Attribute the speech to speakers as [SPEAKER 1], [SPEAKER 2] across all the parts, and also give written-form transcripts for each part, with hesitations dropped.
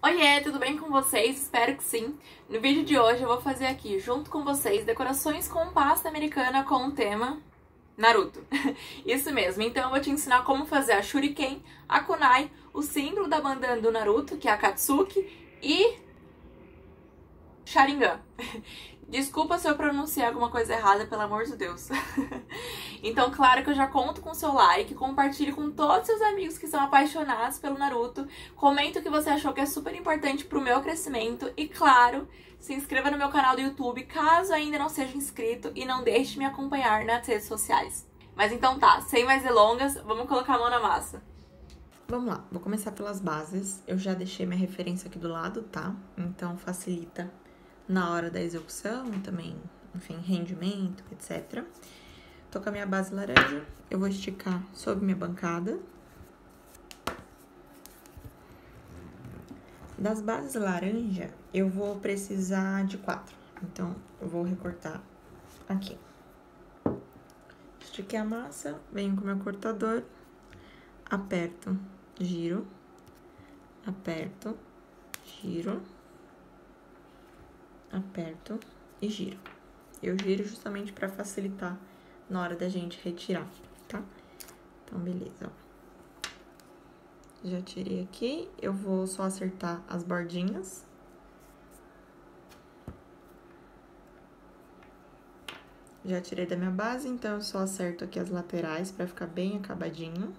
[SPEAKER 1] Oiê, tudo bem com vocês? Espero que sim. No vídeo de hoje eu vou fazer aqui, junto com vocês, decorações com pasta americana com o tema Naruto. Isso mesmo, então eu vou te ensinar como fazer a Shuriken, a Kunai, o símbolo da bandana do Naruto, que é a Katsuki, e Sharingan. Desculpa se eu pronunciar alguma coisa errada, pelo amor de Deus. Então, claro que eu já conto com o seu like, compartilhe com todos os seus amigos que são apaixonados pelo Naruto, comenta o que você achou que é super importante pro meu crescimento e, claro, se inscreva no meu canal do YouTube caso ainda não seja inscrito e não deixe de me acompanhar nas redes sociais. Mas então tá, sem mais delongas, vamos colocar a mão na massa.
[SPEAKER 2] Vamos lá, vou começar pelas bases. Eu já deixei minha referência aqui do lado, tá? Então facilita na hora da execução, também, enfim, rendimento, etc. Tô com a minha base laranja, eu vou esticar sobre minha bancada. Das bases laranja, eu vou precisar de 4. Então, eu vou recortar aqui. Estiquei a massa, venho com o meu cortador, aperto, giro, aperto, giro, aperto e giro. Eu giro justamente para facilitar na hora da gente retirar, tá? Então, beleza, ó. Já tirei aqui, eu vou só acertar as bordinhas. Já tirei da minha base, então eu só acerto aqui as laterais para ficar bem acabadinho.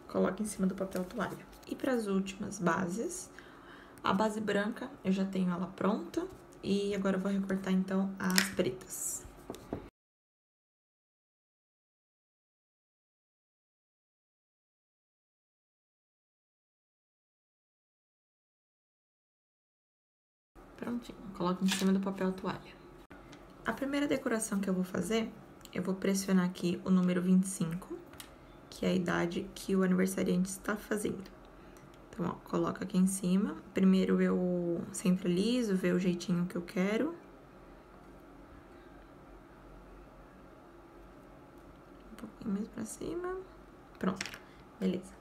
[SPEAKER 2] Coloco em cima do papel toalha. E para as últimas bases, a base branca eu já tenho ela pronta e agora eu vou recortar então as pretas. Prontinho, coloco em cima do papel toalha. A primeira decoração que eu vou fazer, eu vou pressionar aqui o número 25, que é a idade que o aniversariante está fazendo. Então, ó, coloco aqui em cima. Primeiro eu centralizo, ver o jeitinho que eu quero. Um pouquinho mais pra cima. Pronto, beleza.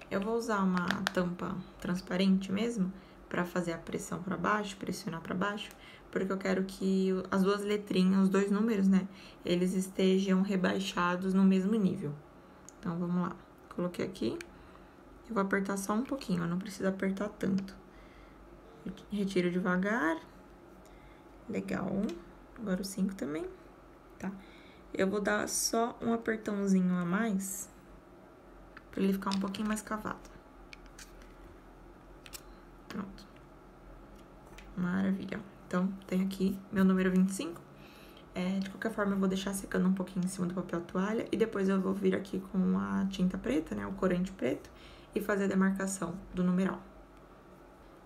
[SPEAKER 2] Eu vou usar uma tampa transparente mesmo, pra fazer a pressão pra baixo, pressionar pra baixo, porque eu quero que as duas letrinhas, os dois números, né, eles estejam rebaixados no mesmo nível. Então, vamos lá. Coloquei aqui. Eu vou apertar só um pouquinho, ó, não precisa apertar tanto. Retiro devagar. Legal. Agora o 5 também, tá? Eu vou dar só um apertãozinho a mais, pra ele ficar um pouquinho mais cavado. Pronto. Maravilha. Então, tem aqui meu número 25. De qualquer forma, eu vou deixar secando um pouquinho em cima do papel toalha e depois eu vou vir aqui com a tinta preta, né, o corante preto, e fazer a demarcação do numeral.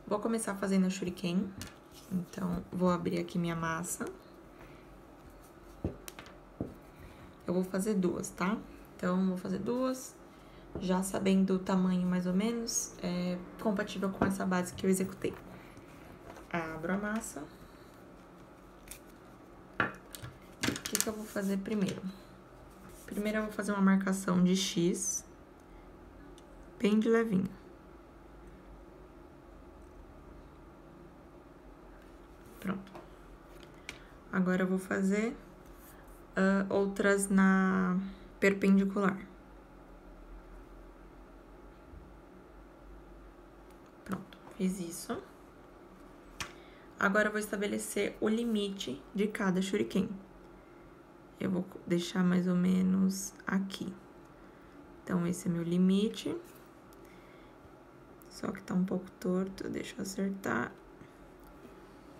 [SPEAKER 2] Vou começar fazendo a Shuriken, então vou abrir aqui minha massa. Eu vou fazer duas, tá? Então, vou fazer duas, já sabendo o tamanho mais ou menos, compatível com essa base que eu executei. Abro a massa. O que eu vou fazer primeiro? Primeiro eu vou fazer uma marcação de X, bem de levinho. Pronto. Agora eu vou fazer outras na perpendicular. Pronto, fiz isso. Agora eu vou estabelecer o limite de cada shuriken. Eu vou deixar mais ou menos aqui. Então, esse é meu limite. Só que tá um pouco torto, deixa eu acertar.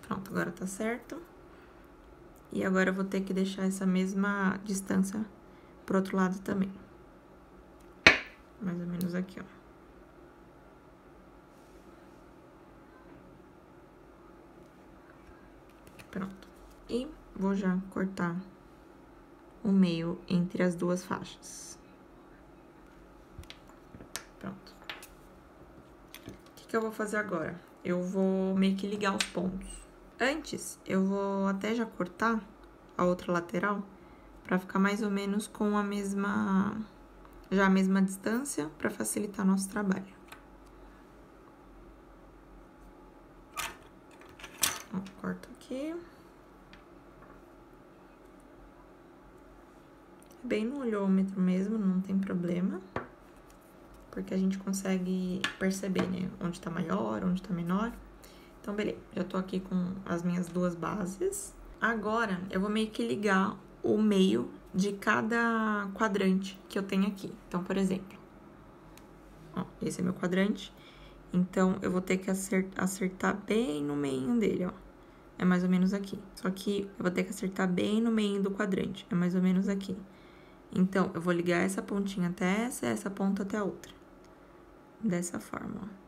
[SPEAKER 2] Pronto, agora tá certo. E agora eu vou ter que deixar essa mesma distância pro outro lado também. Mais ou menos aqui, ó. Pronto. E vou já cortar o meio entre as duas faixas. Pronto. O que eu vou fazer agora? Eu vou meio que ligar os pontos. Antes, eu vou até já cortar a outra lateral, pra ficar mais ou menos com a mesma distância, pra facilitar nosso trabalho. Ó, corto aqui. Bem no olhômetro mesmo, não tem problema. Porque a gente consegue perceber, né, onde tá maior, onde tá menor. Então, beleza, já tô aqui com as minhas duas bases. Agora, eu vou meio que ligar o meio de cada quadrante que eu tenho aqui. Então, por exemplo, ó, esse é meu quadrante. Então, eu vou ter que acertar bem no meio dele, ó. É mais ou menos aqui. Só que eu vou ter que acertar bem no meio do quadrante. É mais ou menos aqui. Então, eu vou ligar essa pontinha até essa ponta até a outra. Dessa forma, ó.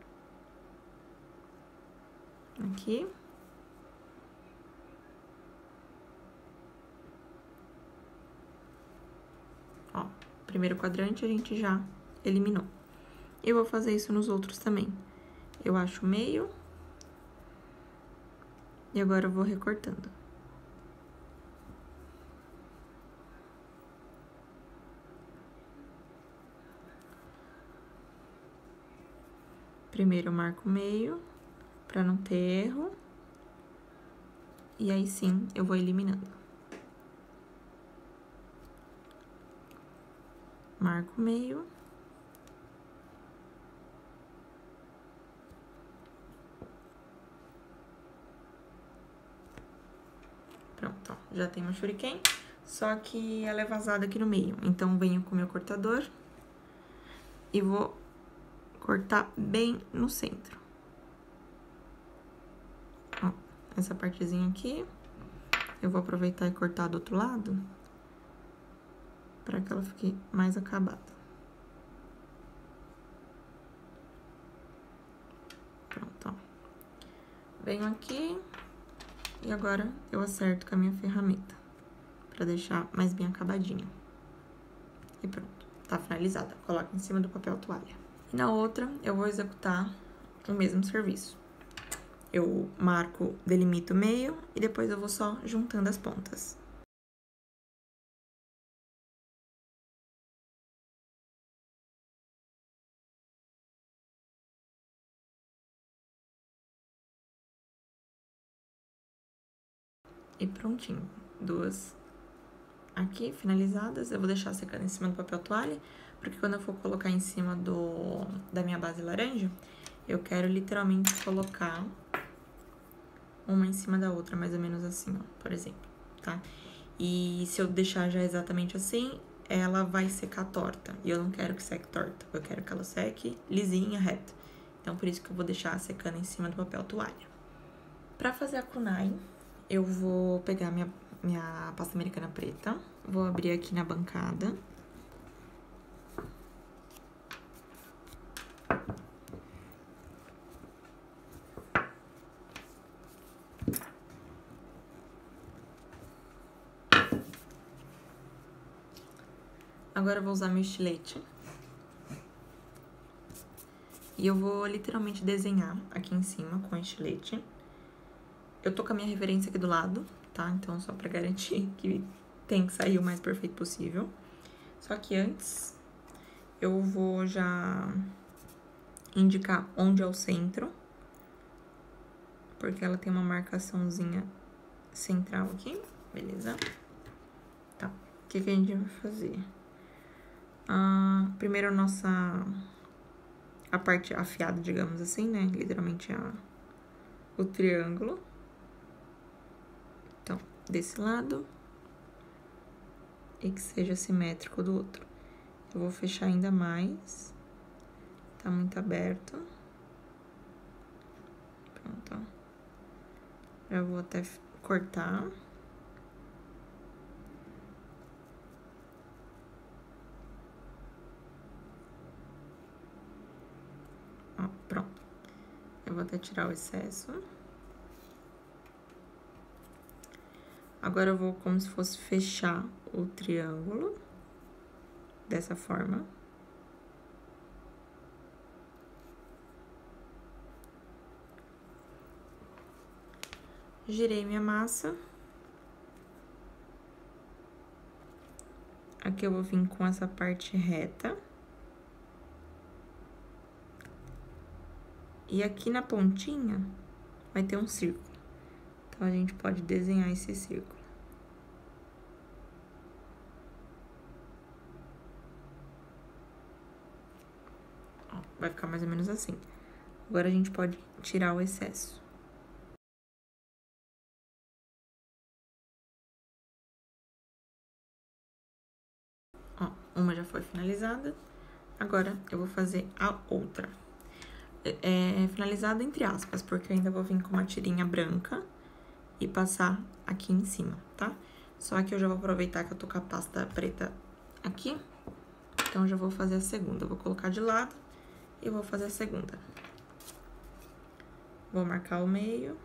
[SPEAKER 2] Aqui. Ó, primeiro quadrante a gente já eliminou. Eu vou fazer isso nos outros também. Eu acho o meio. E agora eu vou recortando. Primeiro eu marco o meio, pra não ter erro. E aí sim, eu vou eliminando. Marco o meio. Pronto, ó, já tem meu shuriken, só que ela é vazada aqui no meio. Então, venho com o meu cortador e vou cortar bem no centro. Ó, essa partezinha aqui, eu vou aproveitar e cortar do outro lado, pra que ela fique mais acabada. Pronto, ó. Venho aqui e agora eu acerto com a minha ferramenta, pra deixar mais bem acabadinho. E pronto, tá finalizada. Coloco em cima do papel toalha. E na outra, eu vou executar o mesmo serviço. Eu marco, delimito o meio e depois eu vou só juntando as pontas. E prontinho. Duas aqui finalizadas. Eu vou deixar secando em cima do papel toalha, porque quando eu for colocar em cima da minha base laranja, eu quero literalmente colocar uma em cima da outra, mais ou menos assim, ó, por exemplo, tá? E se eu deixar já exatamente assim, ela vai secar torta. E eu não quero que seque torta, eu quero que ela seque lisinha, reta. Então, por isso que eu vou deixar secando em cima do papel toalha. Pra fazer a kunai, eu vou pegar minha pasta americana preta, vou abrir aqui na bancada. Agora eu vou usar meu estilete. E eu vou literalmente desenhar aqui em cima com o estilete. Eu tô com a minha referência aqui do lado, tá? Então, só pra garantir que tem que sair o mais perfeito possível. Só que antes, eu vou já indicar onde é o centro. Porque ela tem uma marcaçãozinha central aqui, beleza? Tá, o que a gente vai fazer? Primeiro a parte afiada, digamos assim, né? Literalmente o triângulo. Então, desse lado. E que seja simétrico do outro. Eu vou fechar ainda mais. Tá muito aberto. Pronto, ó. Eu vou até cortar. Ó, pronto. Eu vou até tirar o excesso. Agora eu vou como se fosse fechar o triângulo. Dessa forma. Girei minha massa. Aqui eu vou vir com essa parte reta. E aqui na pontinha vai ter um círculo. Então, a gente pode desenhar esse círculo. Ó, vai ficar mais ou menos assim. Agora, a gente pode tirar o excesso. Ó, uma já foi finalizada. Agora, eu vou fazer a outra. Finalizada entre aspas, porque eu ainda vou vir com uma tirinha branca e passar aqui em cima, tá? Só que eu já vou aproveitar que eu tô com a pasta preta aqui. Então, eu já vou fazer a segunda. Eu vou colocar de lado e vou fazer a segunda. Vou marcar o meio.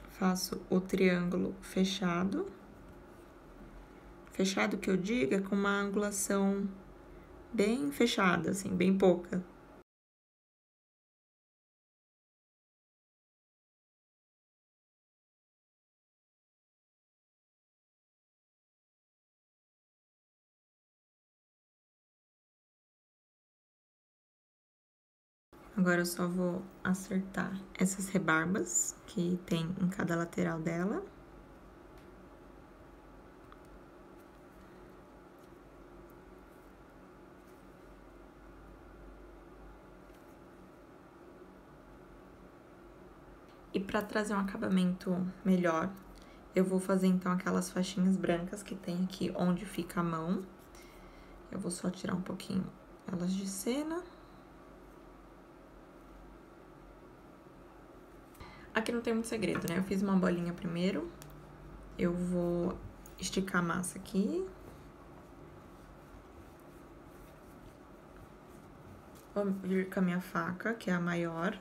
[SPEAKER 2] Faço o triângulo fechado. Fechado que eu diga com uma angulação bem fechada, assim, bem pouca. Agora, eu só vou acertar essas rebarbas que tem em cada lateral dela. E pra trazer um acabamento melhor, eu vou fazer, então, aquelas faixinhas brancas que tem aqui onde fica a mão. Eu vou só tirar um pouquinho elas de cena. Aqui não tem muito segredo, né? Eu fiz uma bolinha primeiro. Eu vou esticar a massa aqui. Vou vir com a minha faca, que é a maior.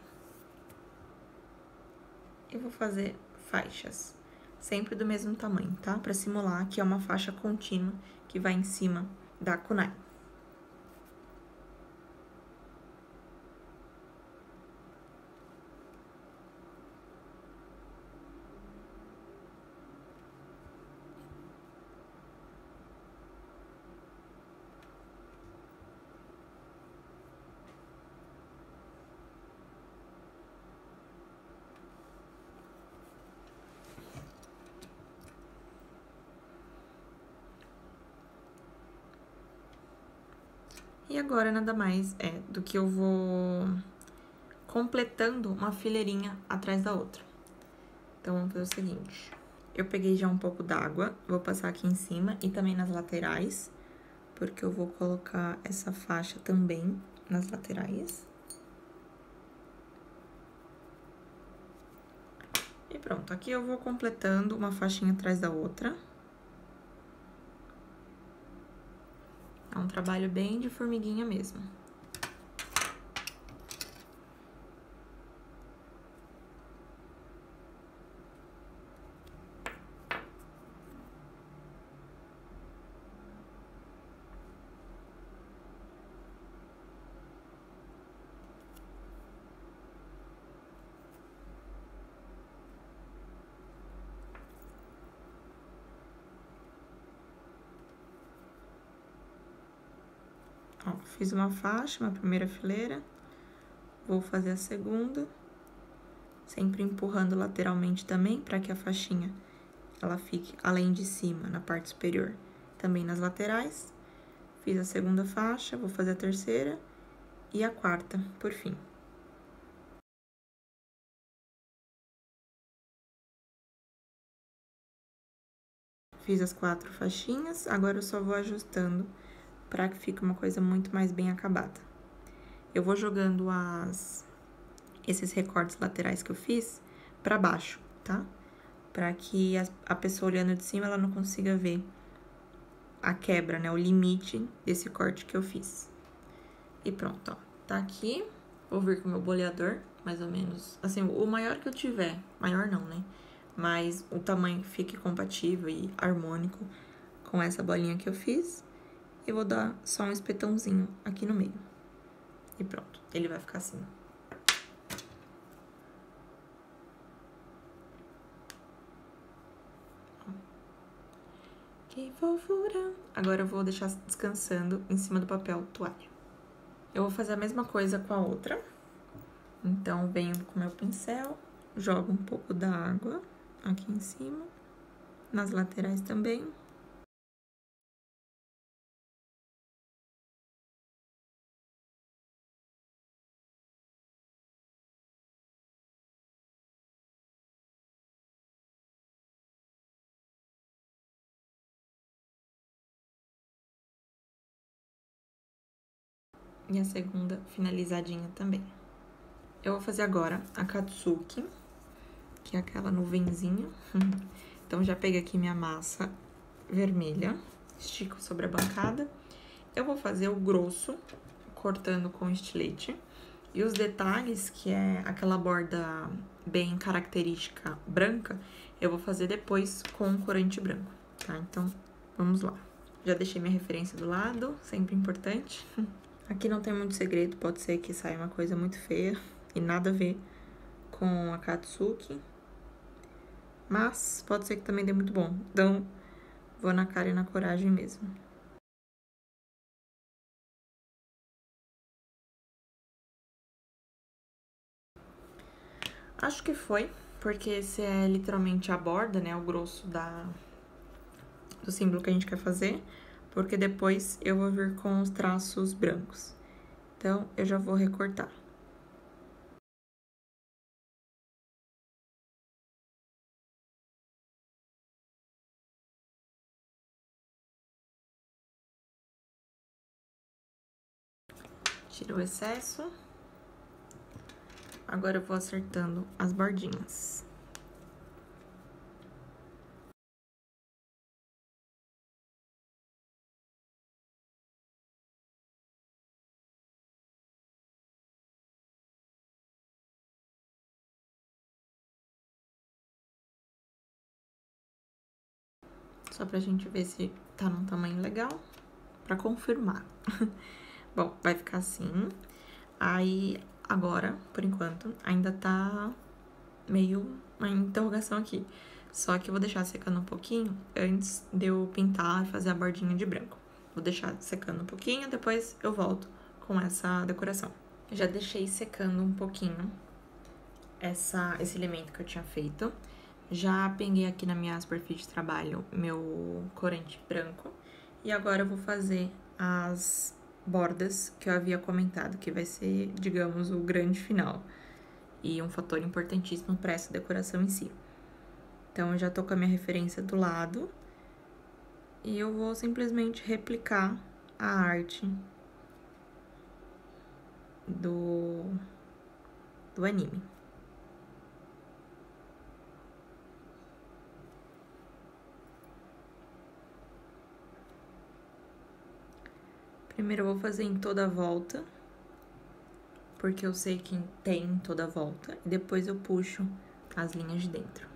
[SPEAKER 2] E vou fazer faixas, sempre do mesmo tamanho, tá? Pra simular que é uma faixa contínua que vai em cima da kunai. E agora, nada mais é do que eu vou completando uma fileirinha atrás da outra. Então, vamos fazer o seguinte. Eu peguei já um pouco d'água, vou passar aqui em cima e também nas laterais, porque eu vou colocar essa faixa também nas laterais. E pronto, aqui eu vou completando uma faixinha atrás da outra. É um trabalho bem de formiguinha mesmo. Ó, fiz uma faixa, uma primeira fileira, vou fazer a segunda, sempre empurrando lateralmente também, para que a faixinha, ela fique além de cima, na parte superior, também nas laterais. Fiz a segunda faixa, vou fazer a terceira e a quarta, por fim. Fiz as 4 faixinhas, agora eu só vou ajustando para que fique uma coisa muito mais bem acabada. Eu vou jogando esses recortes laterais que eu fiz para baixo, tá? Para que a pessoa olhando de cima, ela não consiga ver a quebra, né? O limite desse corte que eu fiz. E pronto, ó. Tá aqui. Vou vir com o meu boleador, mais ou menos. Assim, o maior que eu tiver. Maior não, né? Mas o tamanho que fique compatível e harmônico com essa bolinha que eu fiz. E vou dar só um espetãozinho aqui no meio. E pronto, ele vai ficar assim. Que fofura! Agora eu vou deixar descansando em cima do papel toalha. Eu vou fazer a mesma coisa com a outra. Então, venho com meu pincel, jogo um pouco da água aqui em cima, nas laterais também. E a segunda finalizadinha também. Eu vou fazer agora a Katsuki, que é aquela nuvenzinha. Então, já peguei aqui minha massa vermelha, estico sobre a bancada. Eu vou fazer o grosso, cortando com estilete. E os detalhes, que é aquela borda bem característica branca, eu vou fazer depois com corante branco, tá? Então, vamos lá. Já deixei minha referência do lado, sempre importante. Aqui não tem muito segredo, pode ser que saia uma coisa muito feia e nada a ver com a Katsuki. Mas pode ser que também dê muito bom. Então, vou na cara e na coragem mesmo. Acho que foi, porque esse é literalmente a borda, né? O grosso do símbolo que a gente quer fazer. Porque depois eu vou vir com os traços brancos. Então, eu já vou recortar. Tira o excesso. Agora eu vou acertando as bordinhas. Só pra gente ver se tá num tamanho legal, pra confirmar. Bom, vai ficar assim. Aí, agora, por enquanto, ainda tá meio uma interrogação aqui. Só que eu vou deixar secando um pouquinho antes de eu pintar e fazer a bordinha de branco. Vou deixar secando um pouquinho, depois eu volto com essa decoração. Já deixei secando um pouquinho esse elemento que eu tinha feito. Já peguei aqui na minha superfície de trabalho meu corante branco. E agora eu vou fazer as bordas que eu havia comentado, que vai ser, digamos, o grande final. E um fator importantíssimo para essa decoração em si. Então, eu já tô com a minha referência do lado. E eu vou simplesmente replicar a arte do anime. Primeiro eu vou fazer em toda a volta, porque eu sei que tem em toda a volta. E depois eu puxo as linhas de dentro.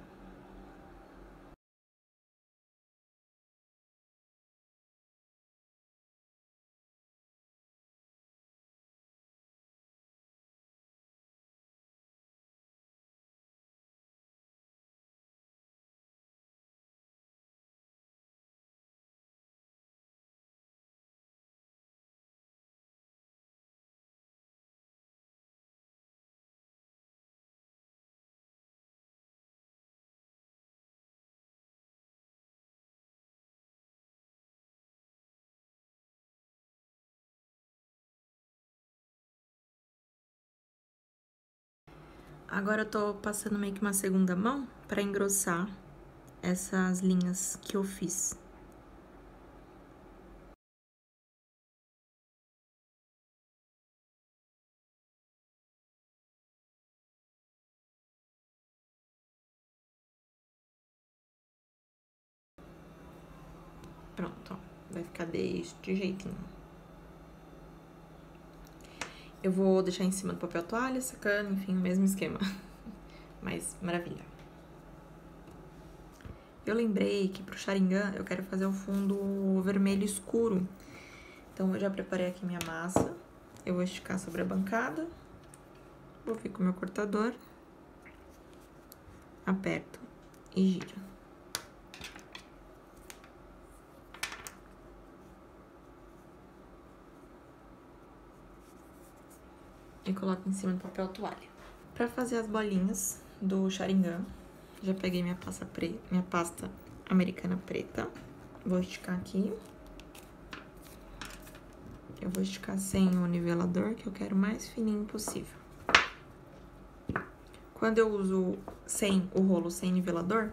[SPEAKER 2] Agora eu tô passando meio que uma segunda mão pra engrossar essas linhas que eu fiz. Pronto, ó. Vai ficar deste jeitinho. Eu vou deixar em cima do papel toalha, secando, enfim, o mesmo esquema. Mas, maravilha. Eu lembrei que pro Sharingan eu quero fazer o fundo vermelho escuro. Então, eu já preparei aqui minha massa. Eu vou esticar sobre a bancada. Vou vir com o meu cortador. Aperto e giro. e coloco em cima do papel toalha. Pra fazer as bolinhas do Sharingan, já peguei minha pasta americana preta. Vou esticar aqui. Eu vou esticar sem o nivelador, que eu quero o mais fininho possível. Quando eu uso sem o rolo sem nivelador,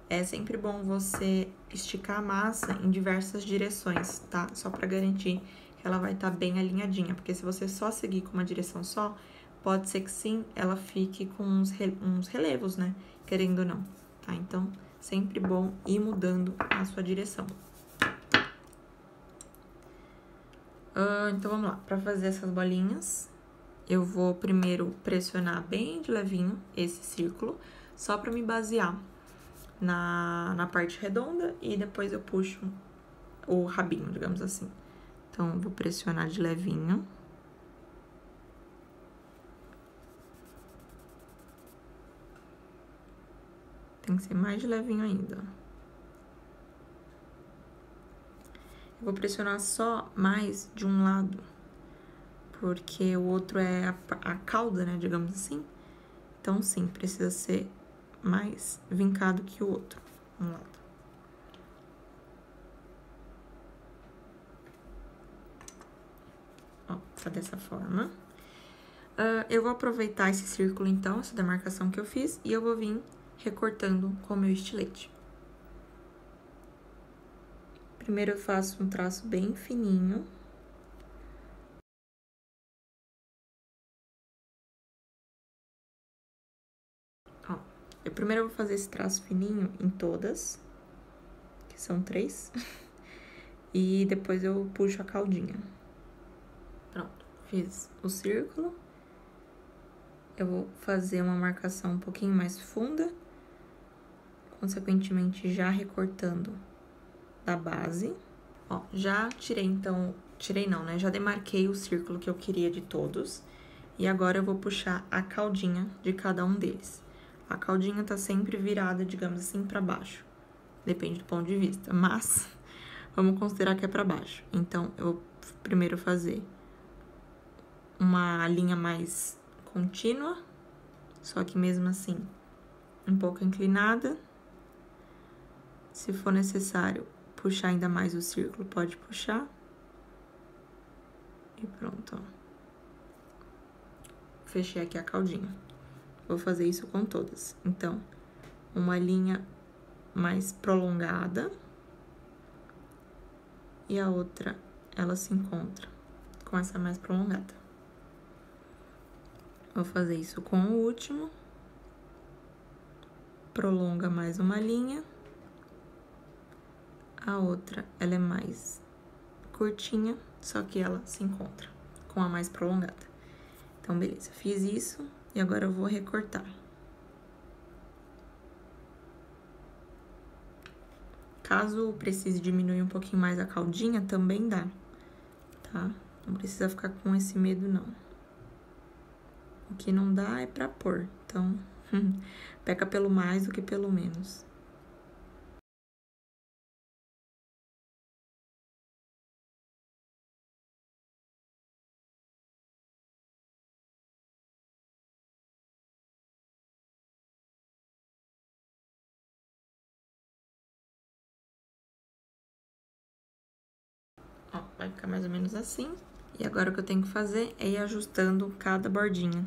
[SPEAKER 2] é sempre bom você esticar a massa em diversas direções, tá? Só pra garantir que ela vai estar bem alinhadinha, porque se você só seguir com uma direção só, pode ser que sim, ela fique com uns relevos, né? Querendo ou não, tá? Então, sempre bom ir mudando a sua direção. Então, vamos lá. Pra fazer essas bolinhas, eu vou primeiro pressionar bem de levinho esse círculo, só pra me basear na parte redonda e depois eu puxo o rabinho, digamos assim. Então, eu vou pressionar de levinho. Tem que ser mais de levinho ainda. Eu vou pressionar só mais de um lado, porque o outro é a cauda, né, digamos assim. Então, sim, precisa ser mais vincado que o outro, um lado. Ó, tá dessa forma. Eu vou aproveitar esse círculo, então, essa demarcação que eu fiz, e eu vou vir recortando com o meu estilete. Primeiro eu faço um traço bem fininho. Ó, primeiro eu vou fazer esse traço fininho em todas, que são 3, e depois eu puxo a caudinha. Pronto, fiz o círculo. Eu vou fazer uma marcação um pouquinho mais funda, consequentemente já recortando da base. Ó, já tirei então, tirei não, né? Já demarquei o círculo que eu queria de todos. E agora eu vou puxar a caudinha de cada um deles. A caudinha tá sempre virada, digamos assim, pra baixo. Depende do ponto de vista, mas vamos considerar que é pra baixo. Então, eu vou primeiro fazer uma linha mais contínua, só que mesmo assim um pouco inclinada. Se for necessário puxar ainda mais o círculo, pode puxar. E pronto, ó. Fechei aqui a caudinha. Vou fazer isso com todas. Então, uma linha mais prolongada e a outra, ela se encontra com essa mais prolongada. Vou fazer isso com o último. Prolonga mais uma linha. A outra, ela é mais curtinha, só que ela se encontra com a mais prolongada. Então, beleza, fiz isso e agora eu vou recortar. Caso precise diminuir um pouquinho mais a caudinha, também dá, tá? Não precisa ficar com esse medo, não. O que não dá é pra pôr, então, peca pelo mais do que pelo menos. Ó, vai ficar mais ou menos assim. E agora o que eu tenho que fazer é ir ajustando cada bordinha.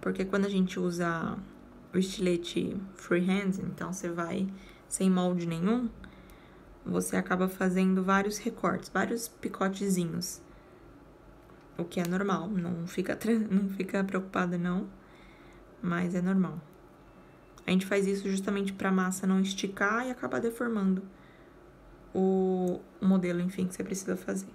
[SPEAKER 2] Porque quando a gente usa o estilete freehand, então você vai sem molde nenhum, você acaba fazendo vários recortes, vários picotezinhos. O que é normal, não fica preocupada não, mas é normal. A gente faz isso justamente pra massa não esticar e acabar deformando o modelo, enfim, que você precisa fazer.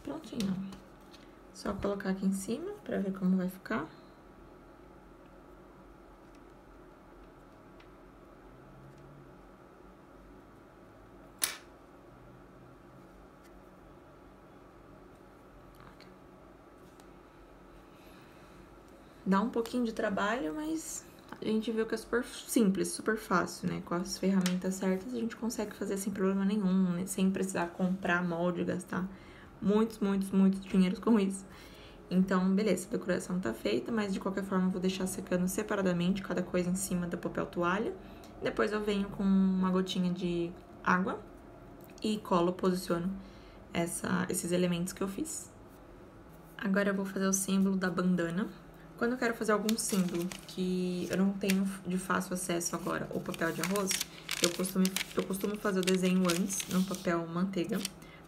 [SPEAKER 2] Prontinho. Só colocar aqui em cima pra ver como vai ficar. Dá um pouquinho de trabalho, mas a gente viu que é super simples, super fácil, né? Com as ferramentas certas, a gente consegue fazer sem problema nenhum, né? Sem precisar comprar molde, gastar muitos dinheiros com isso. Então, beleza, a decoração tá feita, mas de qualquer forma eu vou deixar secando separadamente, cada coisa em cima do papel toalha. Depois eu venho com uma gotinha de água e colo, posiciono esses elementos que eu fiz. Agora eu vou fazer o símbolo da bandana. Quando eu quero fazer algum símbolo que eu não tenho de fácil acesso agora, ou papel de arroz, eu costumo fazer o desenho antes, no papel manteiga,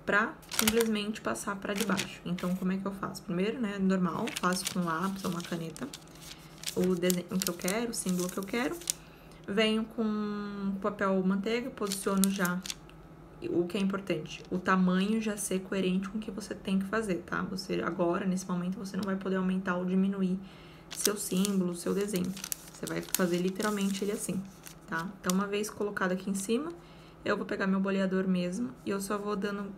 [SPEAKER 2] pra simplesmente passar pra debaixo. Então, como é que eu faço? Primeiro, né, normal, faço com lápis ou uma caneta o desenho que eu quero, o símbolo que eu quero. Venho com papel manteiga, posiciono já. O que é importante, o tamanho já ser coerente com o que você tem que fazer, tá? Você agora, nesse momento, você não vai poder aumentar ou diminuir seu símbolo, seu desenho. Você vai fazer literalmente ele assim, tá? Então, uma vez colocado aqui em cima, eu vou pegar meu boleador mesmo e eu só vou dando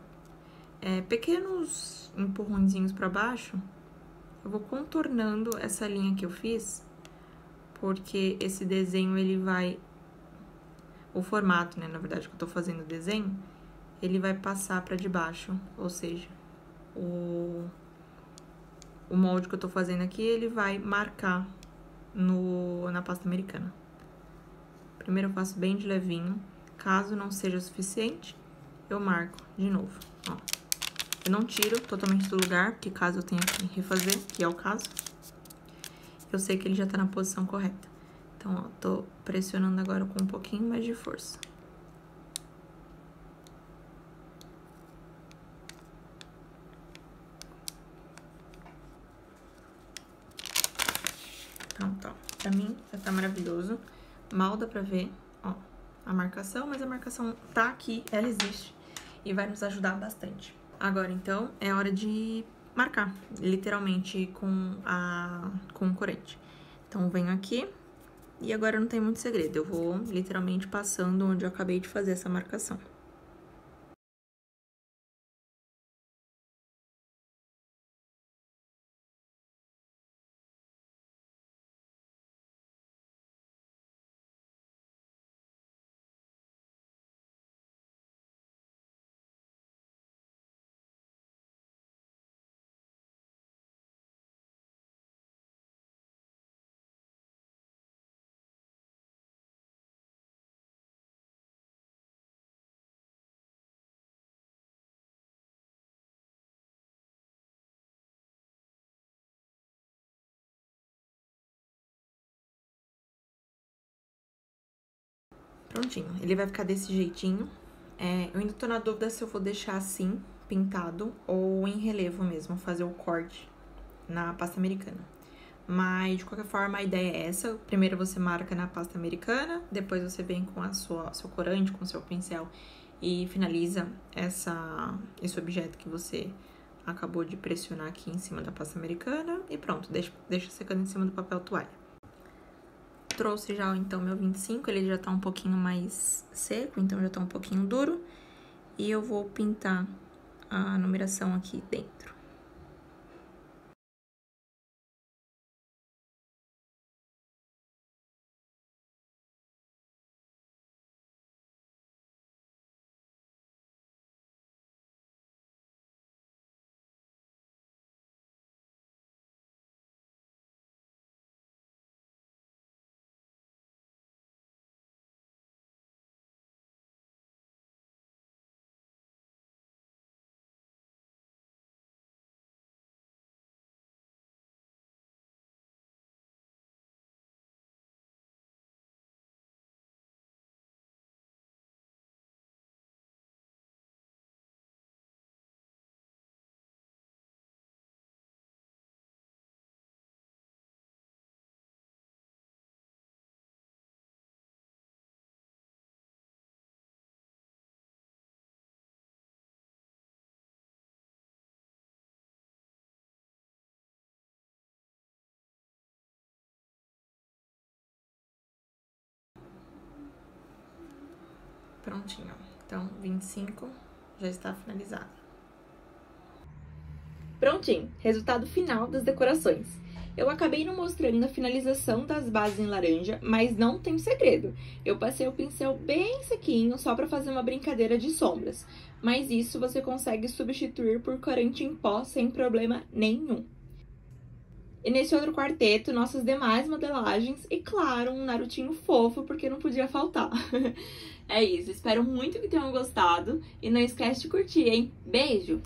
[SPEAKER 2] pequenos empurrõezinhos pra baixo. Eu vou contornando essa linha que eu fiz, porque esse desenho, ele vai... O formato, né, na verdade, que eu tô fazendo o desenho, ele vai passar pra debaixo, ou seja, o molde que eu tô fazendo aqui, ele vai marcar na pasta americana. Primeiro eu faço bem de levinho, caso não seja suficiente, eu marco de novo, ó. Eu não tiro totalmente do lugar, porque caso eu tenha que refazer, que é o caso, eu sei que ele já tá na posição correta. Então, ó, tô pressionando agora com um pouquinho mais de força. Pronto, ó. Pra mim, já tá maravilhoso. Mal dá pra ver, ó, a marcação, mas a marcação tá aqui, ela existe. E vai nos ajudar bastante. Agora, então, é hora de marcar, literalmente, com o corante. Então, venho aqui e agora não tem muito segredo. Eu vou literalmente passando onde eu acabei de fazer essa marcação. Prontinho, ele vai ficar desse jeitinho. Eu ainda tô na dúvida se eu vou deixar assim, pintado, ou em relevo mesmo, fazer o corte na pasta americana. Mas, de qualquer forma, a ideia é essa. Primeiro você marca na pasta americana, depois você vem com seu corante, com o seu pincel e finaliza esse objeto que você acabou de pressionar aqui em cima da pasta americana e pronto, deixa secando em cima do papel toalha. Trouxe já, então, meu 25, ele já tá um pouquinho mais seco, então já tá um pouquinho duro. E eu vou pintar a numeração aqui dentro. Prontinho, então 25 já está finalizado. Prontinho, resultado final das decorações.
[SPEAKER 1] Eu acabei não mostrando a finalização das bases em laranja, mas não tem segredo. Eu passei o pincel bem sequinho, só para fazer uma brincadeira de sombras. Mas isso você consegue substituir por corante em pó sem problema nenhum. E nesse outro quarteto, nossas demais modelagens e, claro, um Narutinho fofo, porque não podia faltar. É isso, espero muito que tenham gostado e não esquece de curtir, hein? Beijo!